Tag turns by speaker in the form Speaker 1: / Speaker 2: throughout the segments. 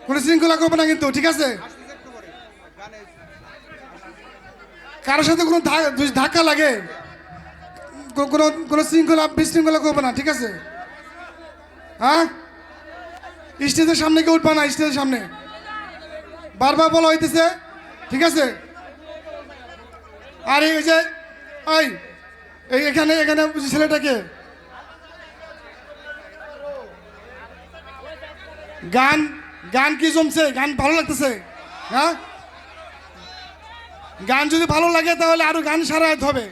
Speaker 1: কোনো শৃঙ্খলা করবে না কিন্তু, ঠিক আছে? কারোর সাথে কোনো ধাক্কা লাগে, কোনো শৃঙ্খলা বিশৃঙ্খলা করবে না, ঠিক আছে? হ্যাঁ, স্টেজের সামনে কেউ উঠবে না, স্টেজের সামনে বারবার বলা হইতেছে, ঠিক আছে? আর এই যে এখানে এখানে ছেলেটাকে গান গান কি জমছে, গান ভালো লাগতেছে? হ্যাঁ, গান যদি ভালো লাগে তাহলে আরো গান সারাইতে হবে,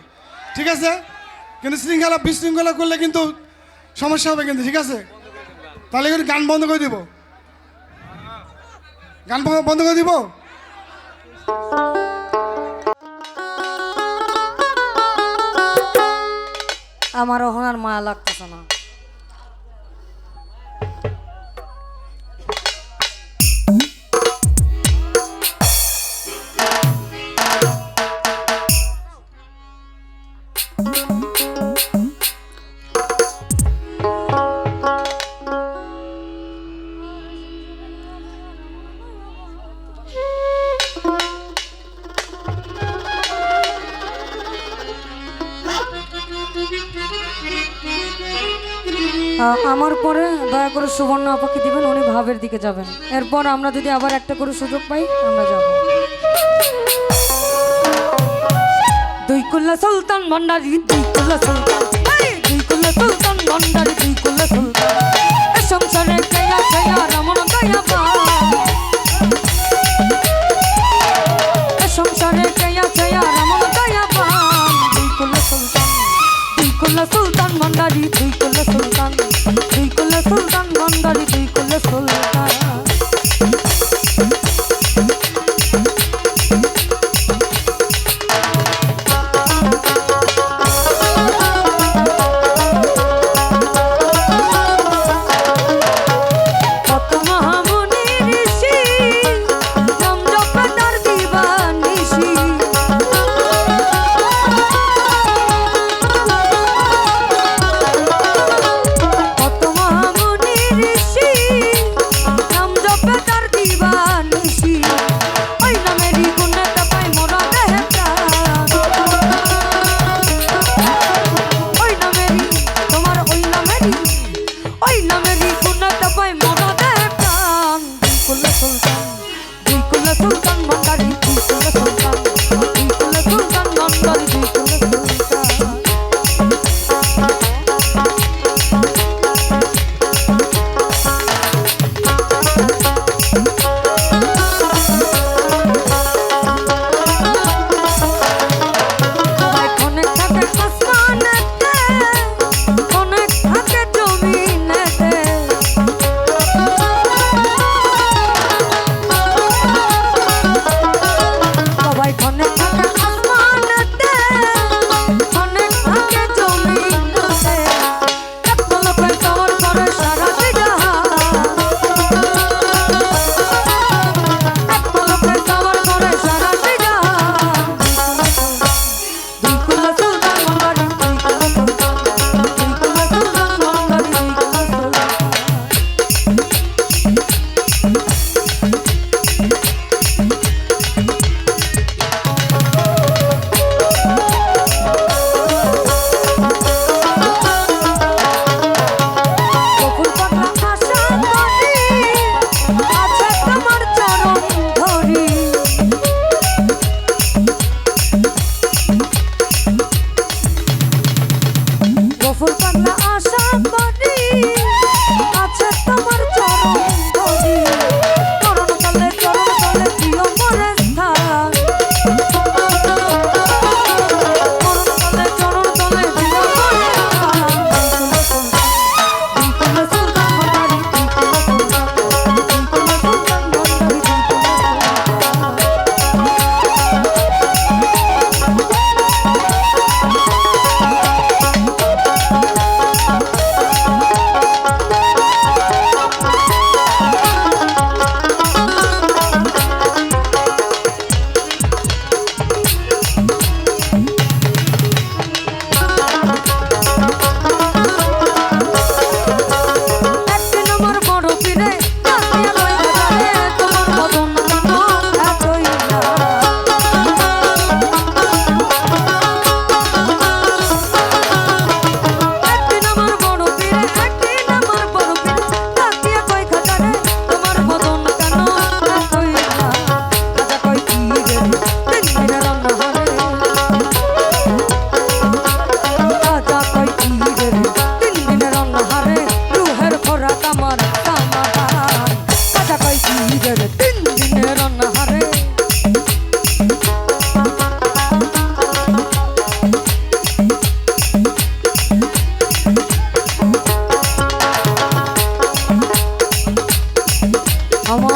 Speaker 1: ঠিক আছে? কিন্তু শৃঙ্খলা বিশৃঙ্খলা করলে কিন্তু সমস্যা হবে কিন্তু, ঠিক আছে? তাহলে কিন্তু গান বন্ধ করে দিব, গান বন্ধ করে দিব।
Speaker 2: আমার এখন আর মায়া লাগতেছে না। আমার পরে দয়া করে সুবর্ণ আপাকে দিবেন, উনি ভাবের দিকে যাবেন। এরপর আমরা যদি আবার একটা করে সুযোগ পাই আমরা যাব। দুই কুল্লা সুলতান ভান্ডারি, দুই কুল্লা সুলতান, দুই কুল্লা সুলতান ভান্ডারি, দুই কুল্লা সুলতান, এ সংসারে কেয়া কেয়া রমন দয়া পা, এ সংসারে কেয়া কেয়া রমন দয়া পা। দুই কুল্লা সুলতান, দুই কুল্লা সুলতান ভান্ডারি, দুই কুল্লা সুলতান, দুই কুল্লা সুলতান ভান্ডারি, দুই কুল্লা সুলতান।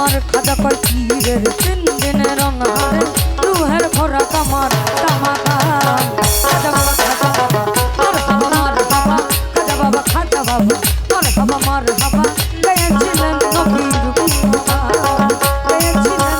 Speaker 2: আমার খাজা কয় পীরের 3 দিনের অনাহারে রুহের ভরা কামার কামাকা খাজা বাবা মার হাবা খাজা বাবা মার হাবা গেয়েছিলেন নবীর গুণগান গেয়েছিলেন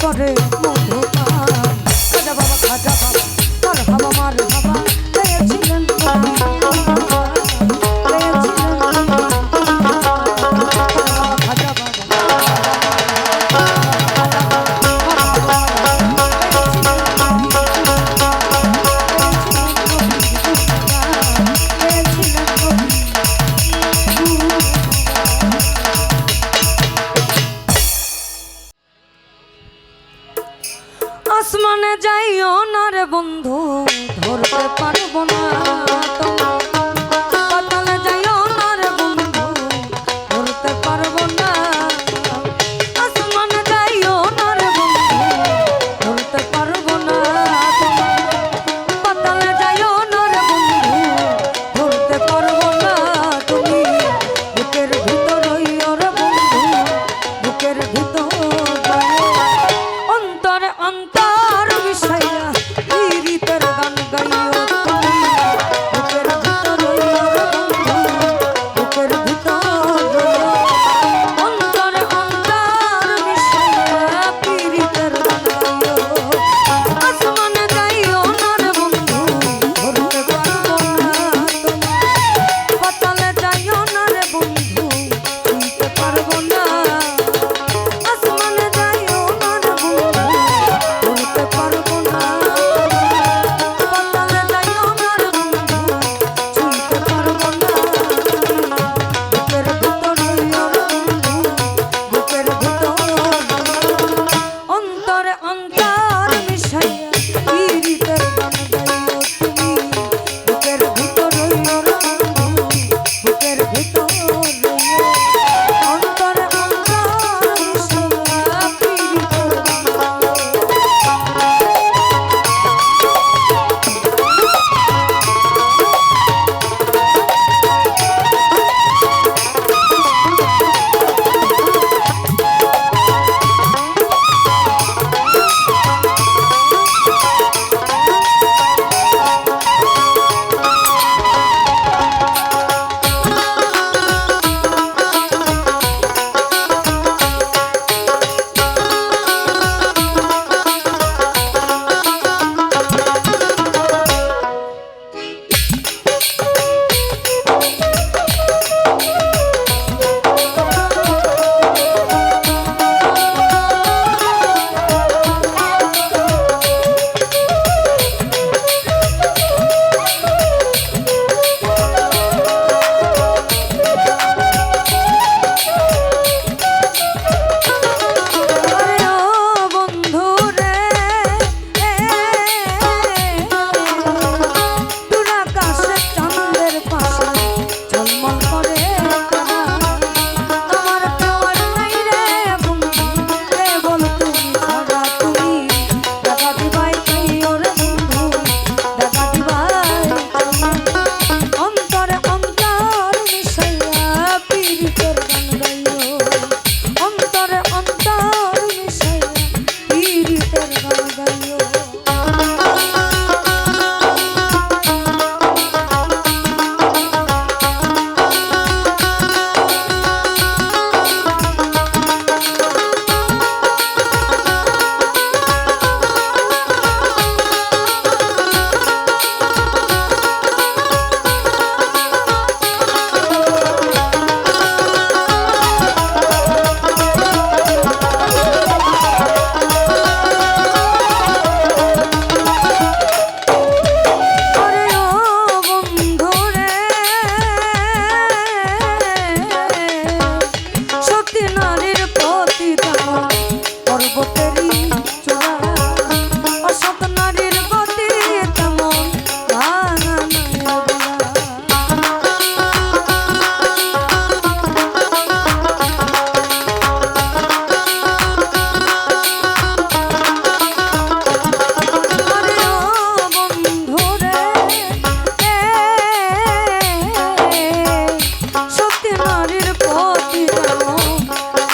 Speaker 2: করে মধুপান খাজা বাবা মার হাবা গেয়েছিলেন আসমানে যাইও না রে বন্ধু ধরতে পারবো না পাতালে যাইও না রে বন্ধু ধরতে পারবো না আসমানে যাইও না রে বন্ধু ধরতে পারবো না পাতালে যাইও না রে বন্ধু ধরতে পারবো না তুমি বুকের ভিতর রইও রে বন্ধু বুকের ভিতর অন্তরে অন্তর বিষয়া গীতের গান গাইও তুমি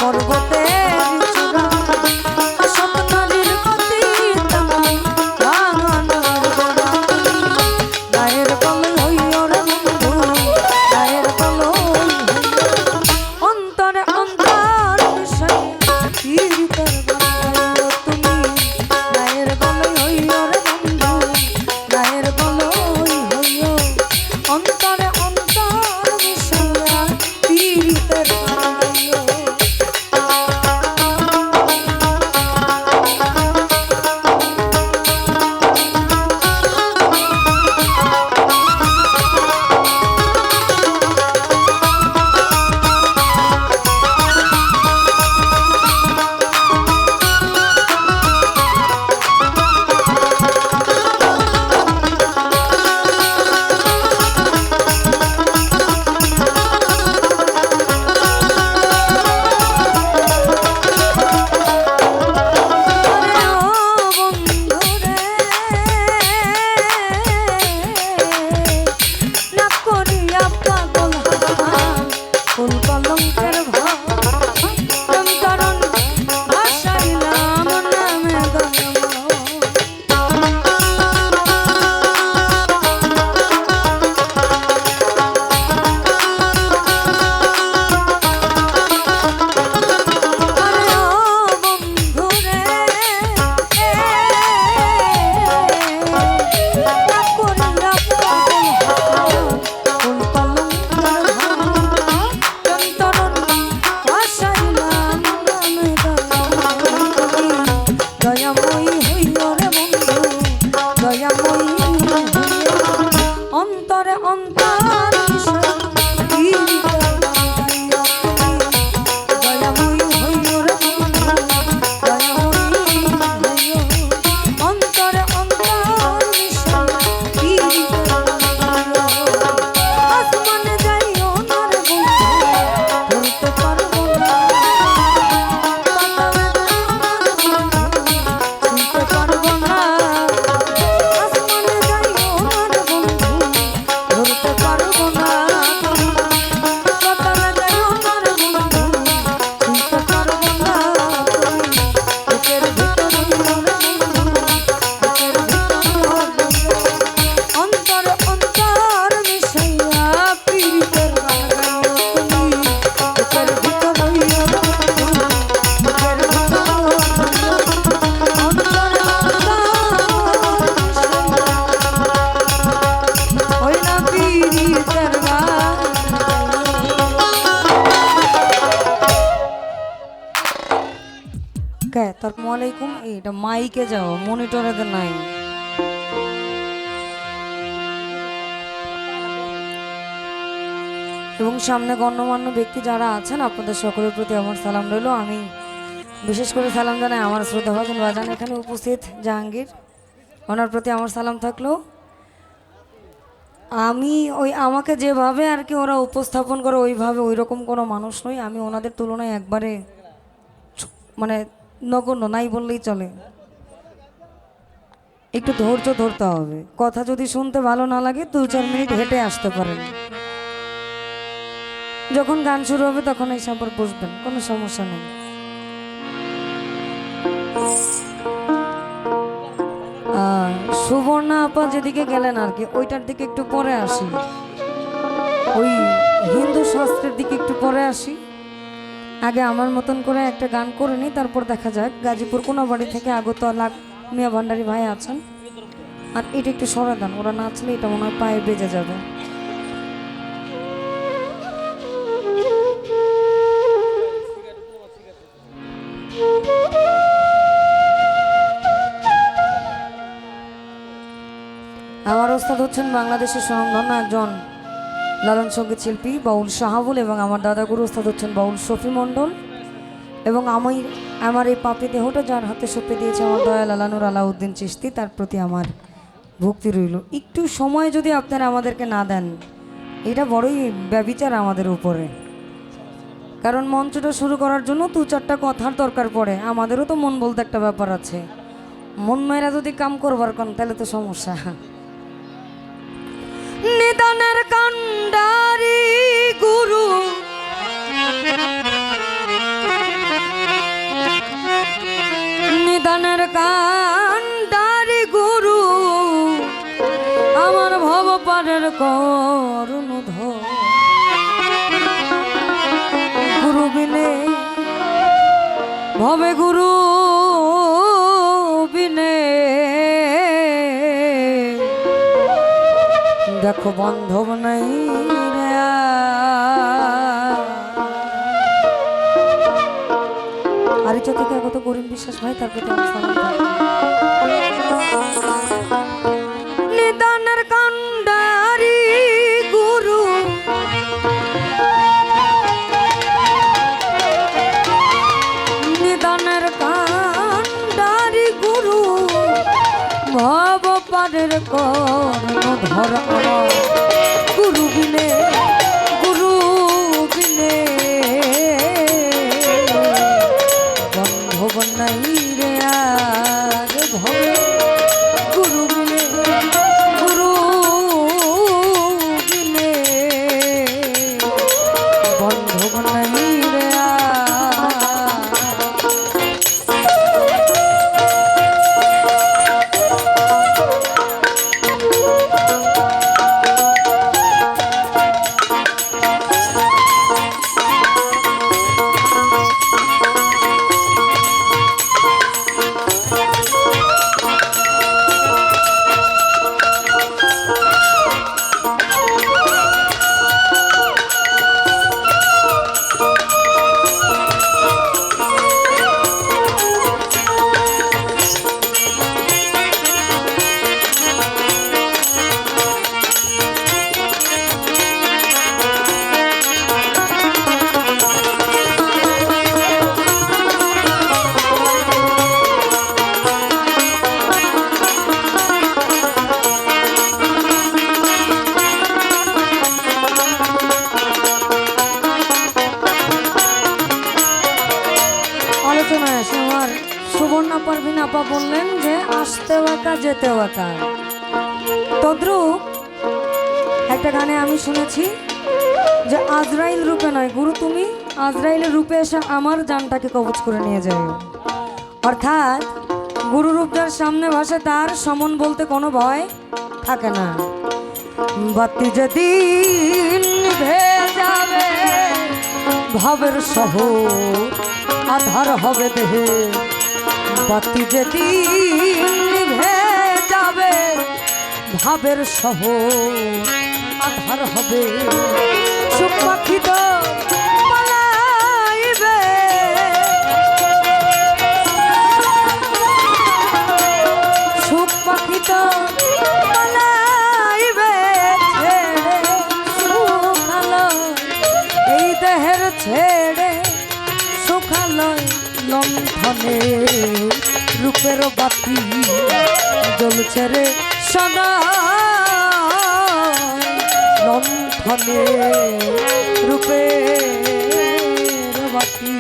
Speaker 2: পর্বতের চূড়া সত নারীর গতি তেমন ভাঙানোর গোড়া গায়ের বলে হইও রে বন্ধু গায়ের বলে অন্তরে অন্তর বিষয় পীড়িতের বানাইও তুমি গায়ের বলে হইও রে বন্ধু গায়ের বলে হইও অন্তরে অন্তর বিষয় পীড়িতের বানাইও অন্তরে অন্তর দয়াময়ী হইও রে বন্ধু দয়াময়ী হইও অন্তরে অন্তর আসমানে যাইও না রে বন্ধু ধরতে পারবো না শুনতে পারবো না আসমানে যাইও না রে বন্ধু ধরতে পারবো না পাতালে যাইও না রে বন্ধু শুনতে পারবো না বুকের ভিতর হইও রে বন্ধু বুকের ভিতর অন্তর অন্তর মিশাইয়া পীড়িতের বানাইও তুমি বুকের ভিতর হইও রে বন্ধু বুকের ভিতর অন্তর অন্তর ওই না পীড়িতের কে আসসালামু আলাইকুম এইটা মাইকে যাও মনিটরে নাই এবং সামনে গণ্যমান্য ব্যক্তি যারা আছেন আপনাদের সকলের প্রতি আমার সালাম রইল আমি বিশেষ করে সালাম জানাই আমার শ্রদ্ধাভাজন বাজান এখানে উপস্থিত জাহাঙ্গীর ওনার প্রতি আমার সালাম থাকলো আমি আমাকে যেভাবে আর কি ওরা উপস্থাপন করে ওইভাবে ওই রকম কোনো মানুষ নই আমি ওনাদের তুলনায় একবারে মানে নগণ্য নাই বললেই চলে একটু ধৈর্য ধরতে হবে কথা যদি শুনতে ভালো না লাগে 2-4 মিনিট হেঁটে আসতে পারেন যখন গান শুরু হবে তখন এই সাপর বসবেন কোনো সমস্যা নেই সুবর্ণা আপা যেদিকে গেলেন আর কি ওইটার দিকে একটু পরে আসি ওই হিন্দু শাস্ত্রের দিকে একটু পরে আসি আগে আমার মতন করে একটা গান করে নিই তারপর দেখা যাক গাজীপুর কোনাবাড়ি থেকে আগত লাখ মিয়া ভান্ডারী ভাই আছেন আর এটা একটু সরা দেন ওরা নাচলে এটা মনে হয় পায়ে বেজে যাবে আমার ওস্তাদ হচ্ছেন বাংলাদেশের স্বনামধন্য একজন লালন সঙ্গীত শিল্পী বাউল শাহাবুল এবং আমার দাদাগুরু ওস্তাদ হচ্ছেন বাউল শফি মণ্ডল এবং আমার এই পাপি দেহটা যার হাতে সঁপে দিয়েছে আমার দয়াল আলানুর আলাউদ্দিন চিশতি তার প্রতি আমার ভক্তি রইল একটু সময় যদি আপনারা আমাদেরকে না দেন এটা বড়ই ব্যভিচার আমাদের উপরে কারণ মঞ্চটা শুরু করার জন্য 2-4টা কথার দরকার পড়ে আমাদেরও তো মন বলতে একটা ব্যাপার আছে মন মেয়েরা যদি কাম করবার কোন তাহলে তো সমস্যা নিদানের কান্ডারি গুরু কান্ডারি গুরু আমার ভব পারের করুণধর গুরু বিনে ভবে গুরু বিনে দেখো বান্ধব নাই রে আরিচা থেকে আগত করিম বিশ্বাস ভাই তার প্রতি আমার সালাম থাকবে। নিদানের কান্ডারি গুরু নিদানের কান্ডারি গুরু ভব পারের কর্ণধর আমার গুরু বিনে গুরু বিনে বন্ধব নাই রে আর ভবে গুরু বিনে গুরু বিনে বন্ধব নাই রে আর আলোচনায় আসে আমার সুবর্ণা পারভিন আপা বললেন যে আসতেও একা যেতেও একা তদ্রুপ একটা গানে আমি শুনেছি যে আজরাইল রূপে নয় গুরু তুমি আজরাইলের রূপে এসে আমার জানটাকে কবজ করে নিয়ে যাও অর্থাৎ গুরু রূপ যার সামনে ভাসে তার সমন বলতে কোনো ভয় থাকে না বাতি যেদিন নিভে যাবে ভবের শহর আধার হবে দেহে বাতি যেদিন নিভে যাবে ভাবের শহর আধার হবে সুখ পাখি তো পালাইবে সুখ পাখি তো পালাইবে ছেড়ে সুখালয় এই দেহের ছেড়ে সুখালয় লণ্ঠনে রূপের বাতি জ্বলছে রে সদা লণ্ঠনে রূপের বাতি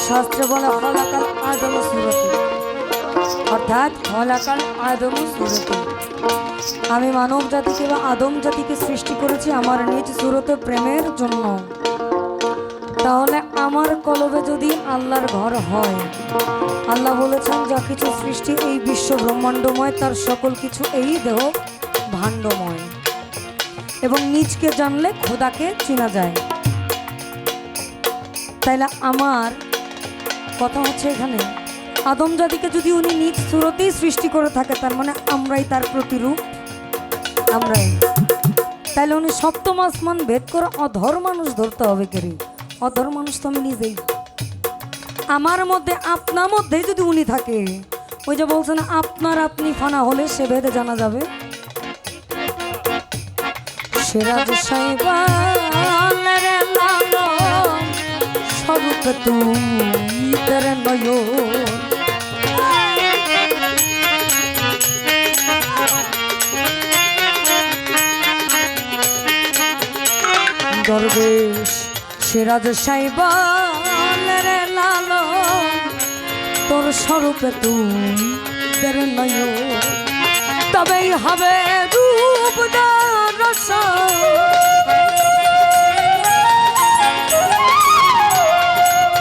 Speaker 2: শাস্ত্রে বলা খলাকাল আদম সুরতি অর্থাৎ খলাকাল আদম সুরতি আমি মানব জাতিকে বা আদম জাতিকে সৃষ্টি করেছি আমার নিজ সুরতে প্রেমের জন্য তাহলে আমার কলবে যদি আল্লাহর ঘর হয় আল্লাহ বলেছেন যা কিছু সৃষ্টি এই বিশ্ব ব্রহ্মাণ্ডময় তার সকল কিছু এই দেহ ভাণ্ডময় এবং নিজকে জানলে খোদাকে চেনা যায় তাইলে আমার কথা হচ্ছে এখানে আদম জাতিকে যদি উনি নিজ সুরতেই সৃষ্টি করে থাকে, তার মানে আমরাই তার প্রতিরূপ, আমরাই। তাইলে উনি সপ্তম আসমান ভেদ করে অধর মানুষ ধরতে হবে কেরে? অধর মানুষ তো আমি নিজেই। আমার মধ্যে আপনার মধ্যে যদি উনি থাকে, ওই যে বলছেন আপনার আপনি ফানা হলে সে ভেদে জানা যাবে। সিরাজ সাহেবের লালো স্বরূপ তুমি তের নয়ন, দরবেশ সিরাজ সাহেবের লালো তোর স্বরূপে তুমি তের নয়ন, তবেই হবে রূপ দর্শন,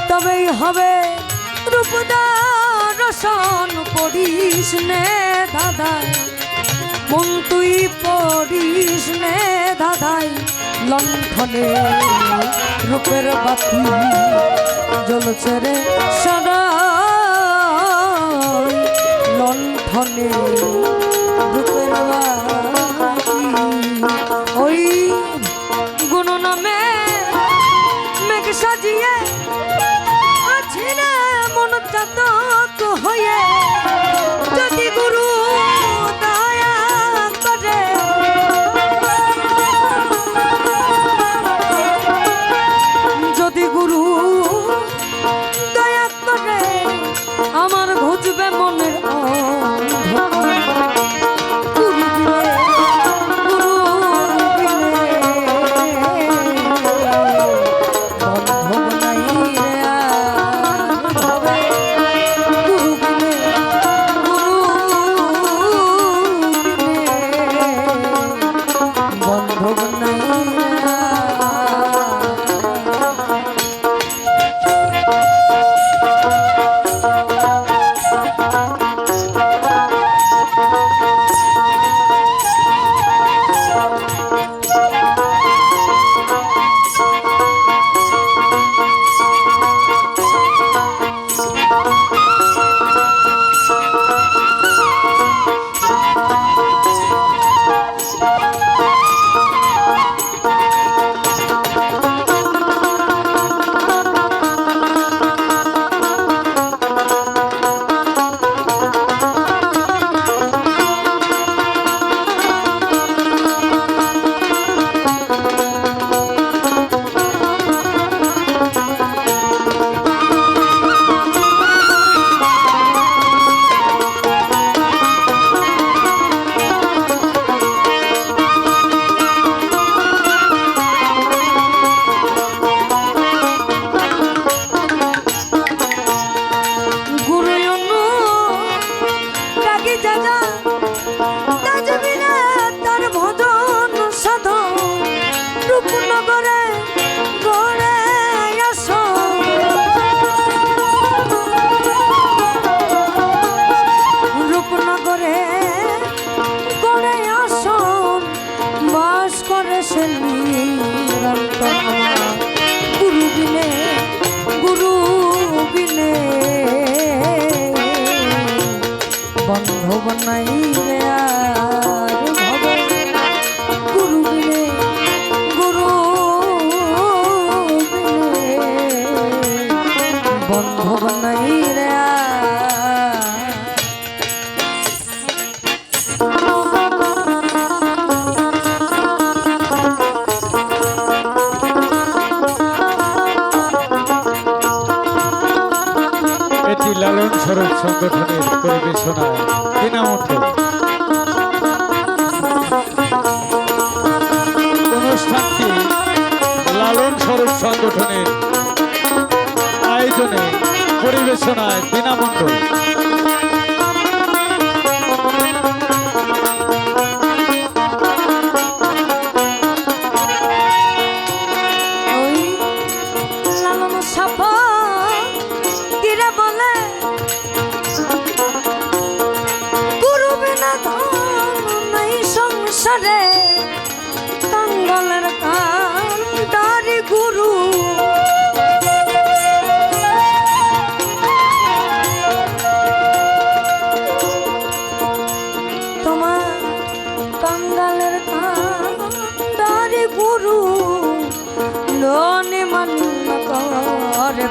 Speaker 2: তবেই হবে রূপ দর্শন। পড়িস নে দাদাই মন তুই পড়িস নে দাদাই, লণ্ঠনে রূপের বাতি জ্বলছে রে সদাই, লণ্ঠনে রূপের বাতি। ওই গুণ নামে মেঘ সাজিয়ে আছি রে মন চাতক হয়ে, যদি গুরু দয়া করে, যদি গুরু দয়া করে আমার ঘুচবে মনের অন্ধকার। গুরু বিনে, গুরু বিনে বন্ধব নাই রে আর ভবে, গুরু বিনে, গুরু বিনে বন্ধব নাই রে আর। গুরু বিনে, গুরু বিনে বন্ধব নাই রে আর ভবে, গুরু বিনে, গুরু বিনে বন্ধব নাই রে আর।
Speaker 3: এটি লালন স্বরূপ সংগঠনের পরিবেশনায় বিনামূল্যে অনুষ্ঠানটি লালন স্বরূপ সংগঠনের আয়োজনে পরিবেশনায় বিনামূল্যে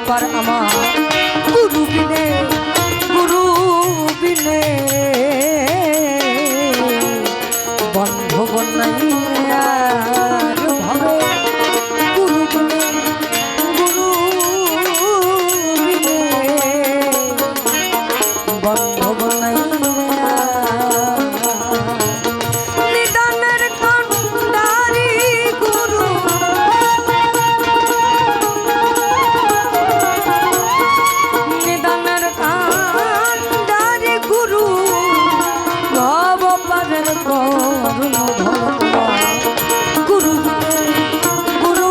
Speaker 2: পার আমার গুরু বিনে বন্ধব নাই আর ভাবে গুরু বিনে বন্ধব নাই নিদানের কান্ডারি গুরু নিদানের কান্ডারি গুরু ভব পারের করুণ ধর্ম গুরু গুরু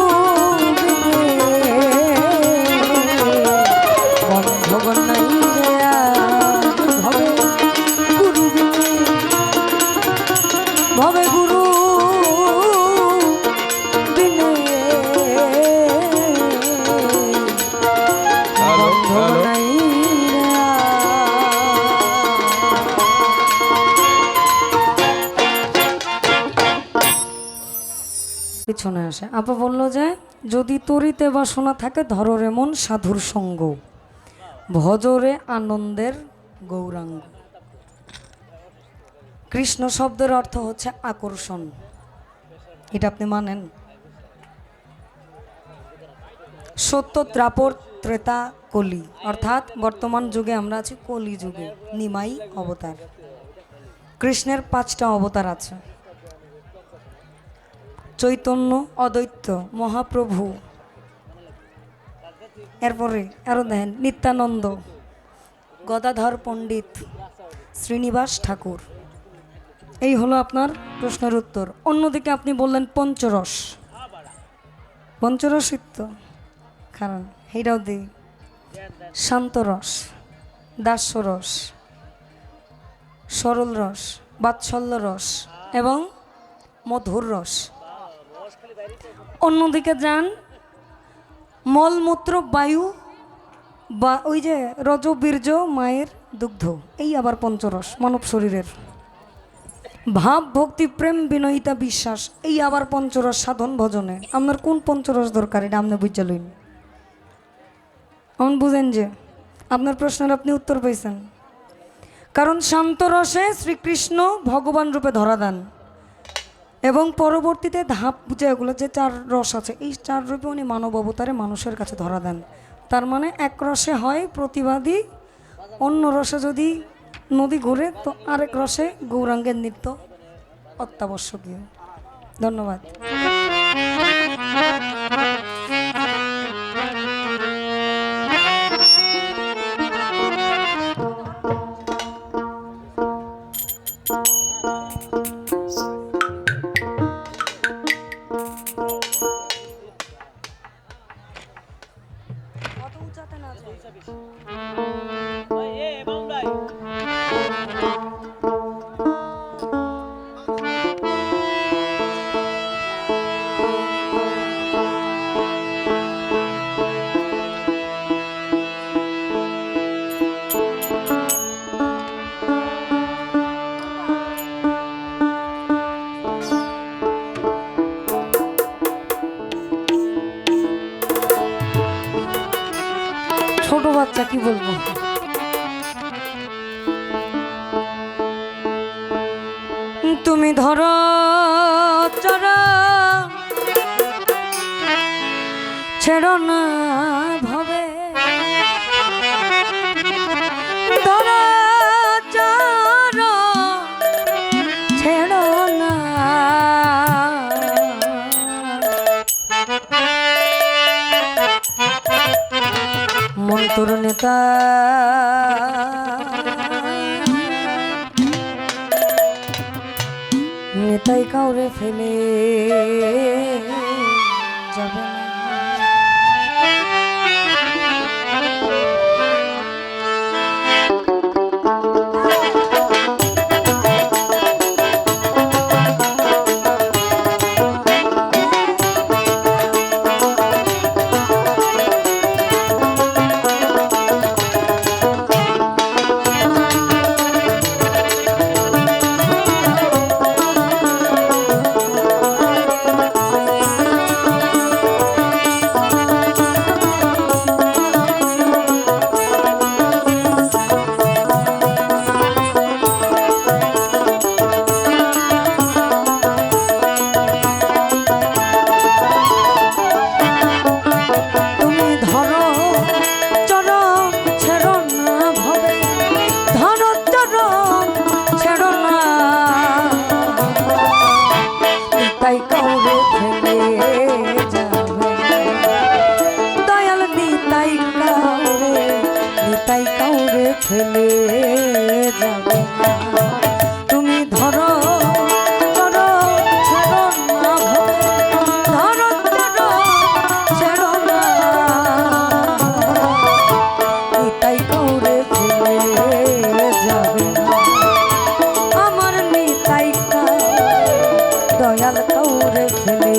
Speaker 2: বন্ধব নাই ভবে গুরু ভবে গুরু বিনে
Speaker 3: হ্যালো
Speaker 2: বন্ধব
Speaker 3: হ্যালো
Speaker 2: নাই পিছনে আসে আপা বলল যে যদি তরিতে বাসনা থাকে ধররে মন সাধুর সঙ্গ ভজরে আনন্দের গৌরাঙ্গ। কৃষ্ণ শব্দের অর্থ হচ্ছে আকর্ষণ, এটা আপনি মানেন? সত্য দ্রাপর ত্রেতা কলি, অর্থাৎ বর্তমান যুগে আমরা আছি কলি যুগে, নিমাই অবতার। কৃষ্ণের 5টা অবতার আছে, চৈতন্য, অদ্বৈত, মহাপ্রভু, এরপরে আরো দেখেন নিত্যানন্দ, গদাধর পণ্ডিত, শ্রীনিবাস ঠাকুর। এই হলো আপনার প্রশ্নের উত্তর। অন্যদিকে আপনি বললেন পঞ্চরস, পঞ্চরসিত্ব কারণ এইটাও দিই, শান্তরস, দাস্যরস, সরল রস, বাৎসল্য রস এবং মধুর রস। অন্যদিকে যান মলমূত্র, বায়ু বা ওই যে রজ, বীর্য, মায়ের দুগ্ধ, এই আবার পঞ্চরস মানব শরীরের। ভাব, ভক্তি, প্রেম, বিনয়িতা, বিশ্বাস, এই আবার পঞ্চরস সাধন ভজনে। আপনার কোন পঞ্চরস দরকার এটা আপনি বুঝে লইন। এমন বুঝেন যে আপনার প্রশ্নের আপনি উত্তর পেয়েছেন। কারণ শান্তরসে শ্রীকৃষ্ণ ভগবান রূপে ধরা দেন এবং পরবর্তীতে ধাপ যেগুলো যে 4 রস আছে, এই 4 রূপে উনি মানব অবতারে মানুষের কাছে ধরা দেন। তার মানে এক রসে হয় প্রতিবাদী, অন্য রসে যদি নদী ঘুরে তো আরেক রসে গৌরাঙ্গের নৃত্য অত্যাবশ্যকীয়। ধন্যবাদ। ছোট বাচ্চা কি বলবো, তুমি ধরো চরা ছেড়ো না ভবে, ধরো চরা ছেড়ো না, মন্তর নেতা নেতাই কাউরে ফেলে যাবে না। কাউরে ফেলে যাবে না। দয়াল নিতাই কাউরে ফেলে যাবে না। তুমি ধরো ধরো ছেড়ো না ধরো ধরো ছেড়ো না। নিতাই কাউরে ফেলে যাবে না। আমার নিতাই দয়াল কাউরে ফেলে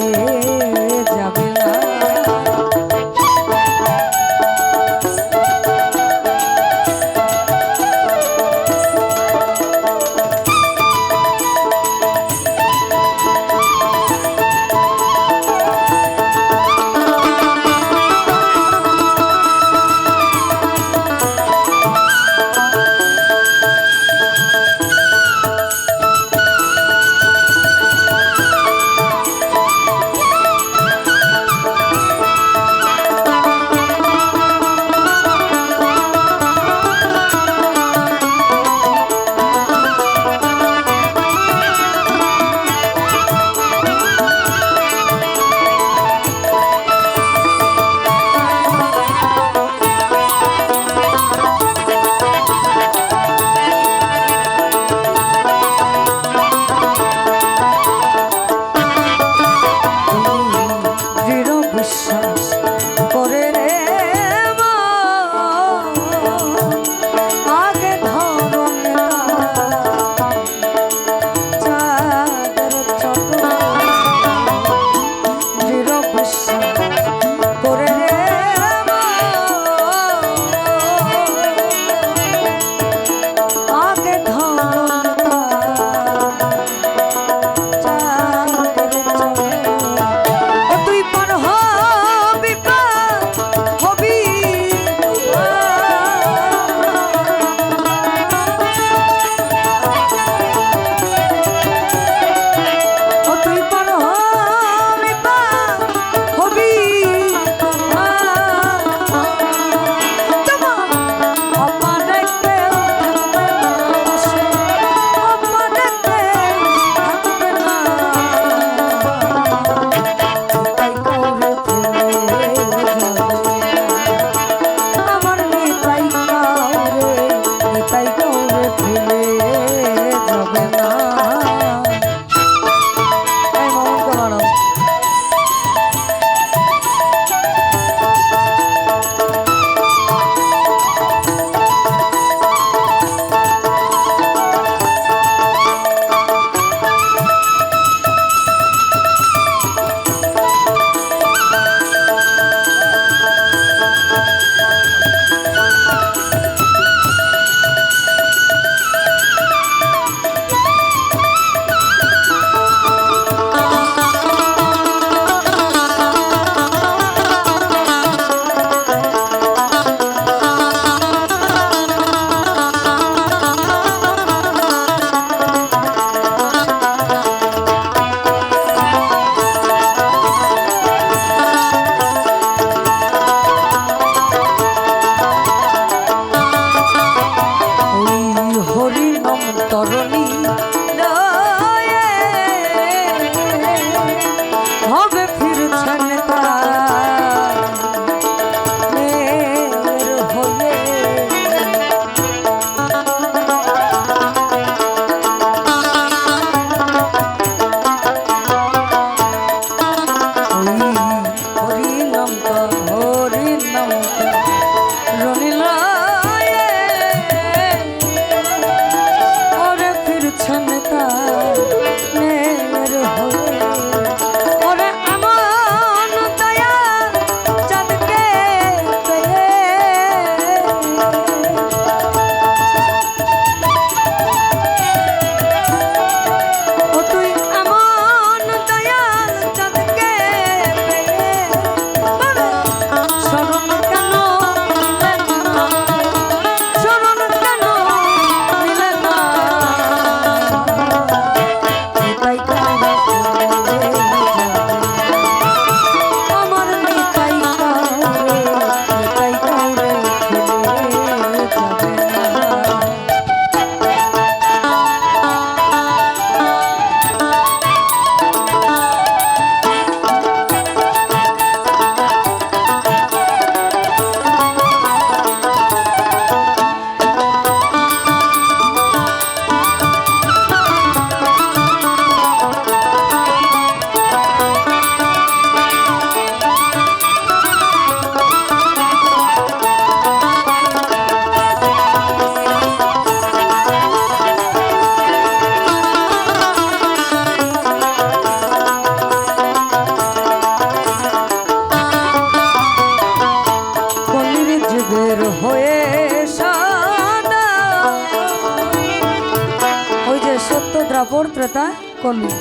Speaker 2: ত্রেতা কলি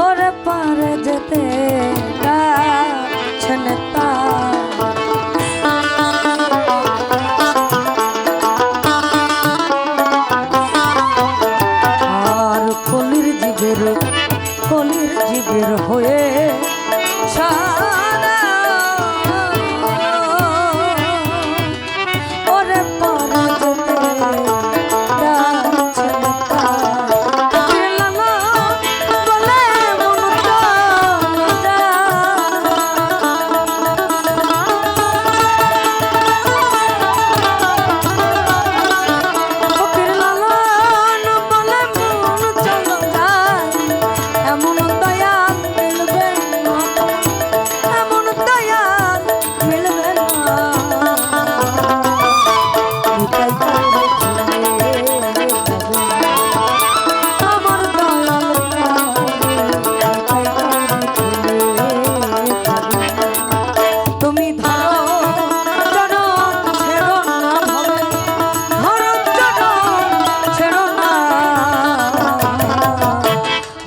Speaker 2: ওরে পারে যেতে গাছেন আর কলির জীবের হয়ে সারা ওরে পারে যেতে গাছেন বলে মমতা ফকির লালন বলে মন চলো যায় এমন দয়াল মিলবে না এমন দয়াল মিলবে না নিতাই করে আমার দয়াল তুমি ধরো চরণ ছেড়ো না ভবে ধরো চরণ ছেড়ো না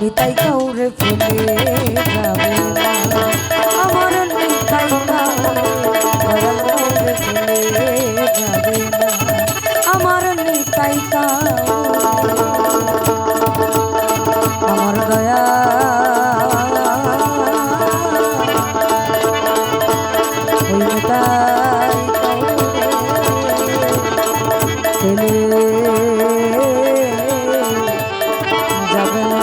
Speaker 2: নিতাই কাউরে ফেলে যাবে না আমার নিতাই কাউরে ফেলে যাবে না আমার নিতাই আমার দয়া ওই নিতাই ফেলে যাবে না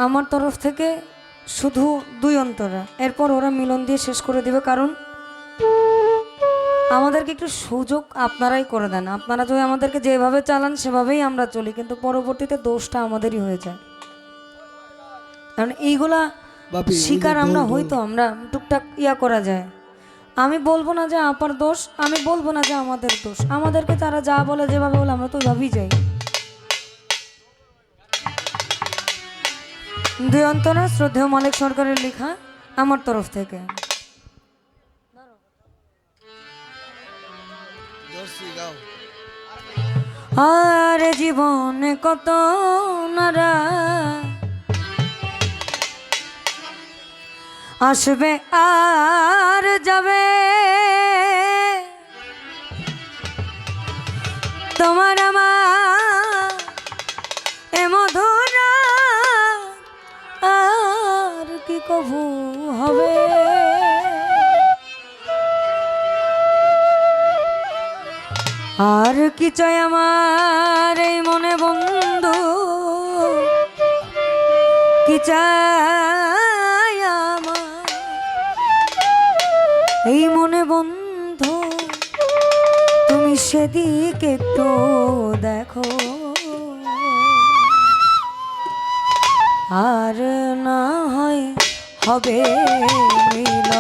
Speaker 2: আমার তরফ থেকে শুধু 2 অন্তরা, এরপর ওরা মিলন দিয়ে শেষ করে দিবে। কারণ আমাদেরকে একটু সুযোগ আপনারাই করে দেন। আপনারা যদি আমাদেরকে যেভাবে চালান সেভাবেই আমরা চলি, কিন্তু পরবর্তীতে দোষটা আমাদেরই হয়ে যায়। কারণ এইগুলা শিকার আমরা হয়তো আমরা টুকটাক করা যায়। আমি বলবো না যে আপার দোষ, আমি বলবো না যে আমাদের দোষ। আমাদেরকে তারা যা বলে যেভাবে বলে আমরা তো ওইভাবেই যাই। 2 অন্তরা শ্রদ্ধেয় মালিক সরকারের লেখা আমার তরফ থেকে। আর জীবনে কত নারা আসবে আর যাবে, তোমার আমার এ মধুরা আর কি কবু হবে। আর কি চাই আমার এই মনে বন্ধু, কি চাই আমার এই মনে বন্ধু, তুমি সেদিকে একটু দেখো। আর না হয় হবে মিল,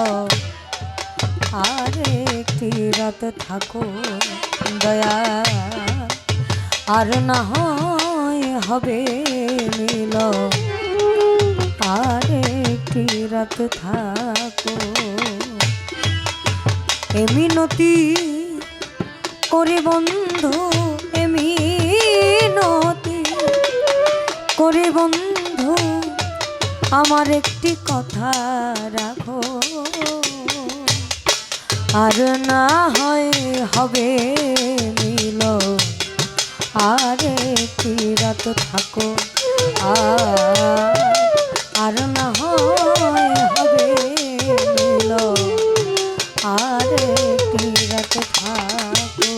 Speaker 2: আর একটি রাত থাকো দয়া। আর না হয় হবে মিল, আর একটি রাত থাকো। এ মিনতি করে বন্ধু, এ মিনতি করে বন্ধু, আমার একটি কথা রাখো। আর না হয় হবে মিল, আর একটি রাত থাকো। আর না হয় হবে মিল, আর একটি রাত থাকো।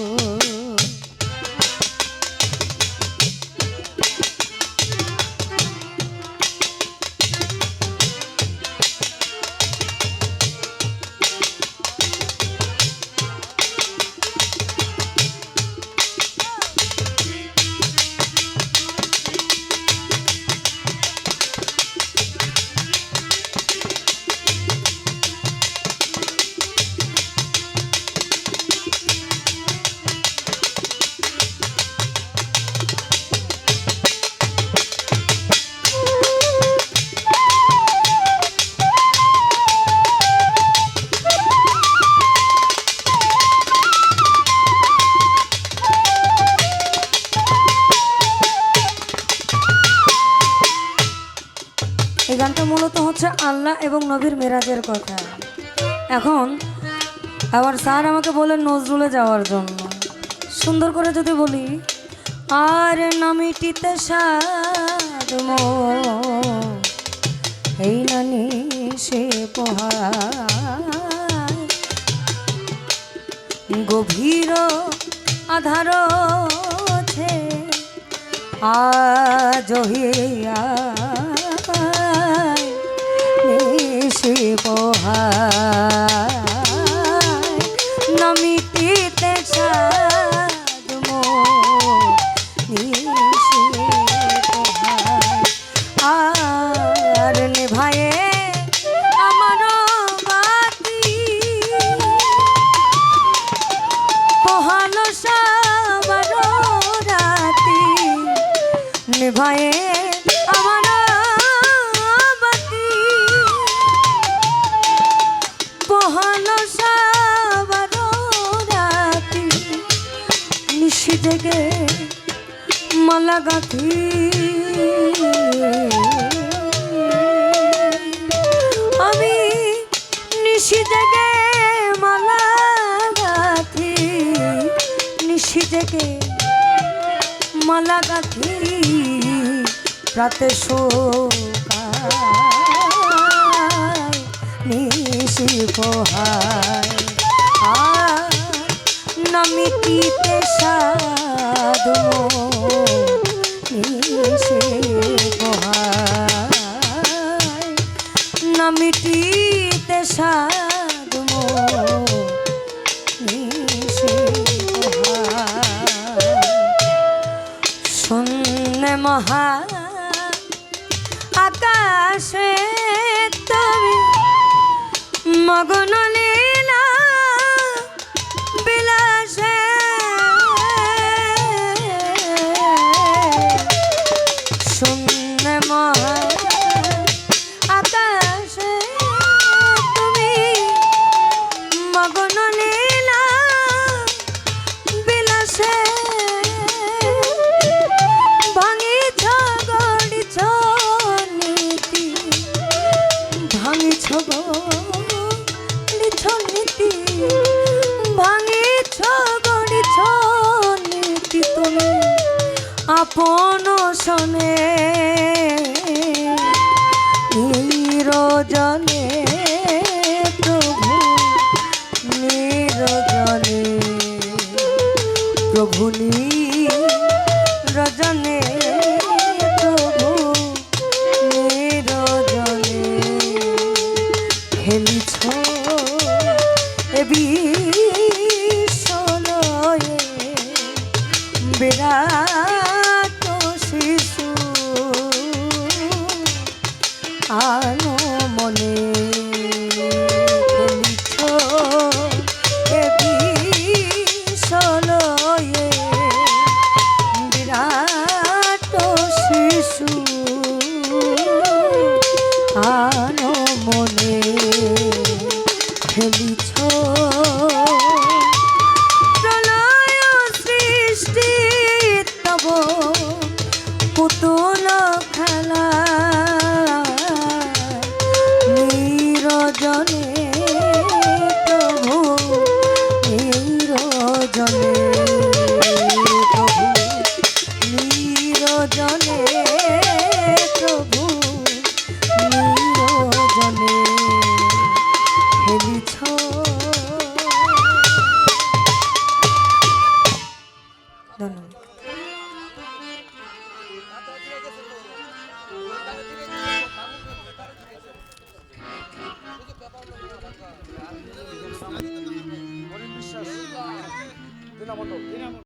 Speaker 2: এবং নবীর মেরাজের কথা। এখন আবার স্যার আমাকে বলেন নজরুলে যাওয়ার জন্য। সুন্দর করে যদি বলি, আর নামিটিতে সাদ এই নানি সে পোহায়, গভীর আধার ছে আজ হিয়া সে পোহায়, নামিটিতে সাদ নিশে পোহায়, আর নেভায়ে আমার বাতি, পোহালো সাবার রাতি, নেভায়ে আমার বাতি, পোহালো সাবার রাতি, নিশি জেগে মালা গাঁথি, আমি নিশি জেগে মালা গাঁথি, নিশি জেগে মালা গাঁথি, রাতে শোকায় নিশি পোহায়, আর নামিটিতে সাদ নিশে পোহায়, নামিটিতে সাদ নিশে পোহায়, শূন্যে মহা আকাশে তুমি মগ্ন লীলা বিলাসে, শূন্য মহা আকাশে তুমি মগ্ন লীলা বিলাসে, ভাঙিছ গড়িছ নীতি, ভাঙিছ গড়িছ নীতি, ভাঙিছ গড়িছ নীতি, তুমি আপন শোনে নিরজনে প্রভু, নিরজনে প্রভু, নিরজনে প্রভু, নিরজনে খেলিছ এ বিশ্বলয়ে বিরাট শিশু, আনো মনে খেলিছ এ বিশ্বলয়ে বিরাট শিশু, আনো মনে খেলিছ, প্রলয় সৃষ্টি তব পুতুল খেলা, নিরজনে প্রভু, নিরজনে প্রভু, নিরজনে প্রভু, নিরজনে খেলিছ। ধন্যবাদ।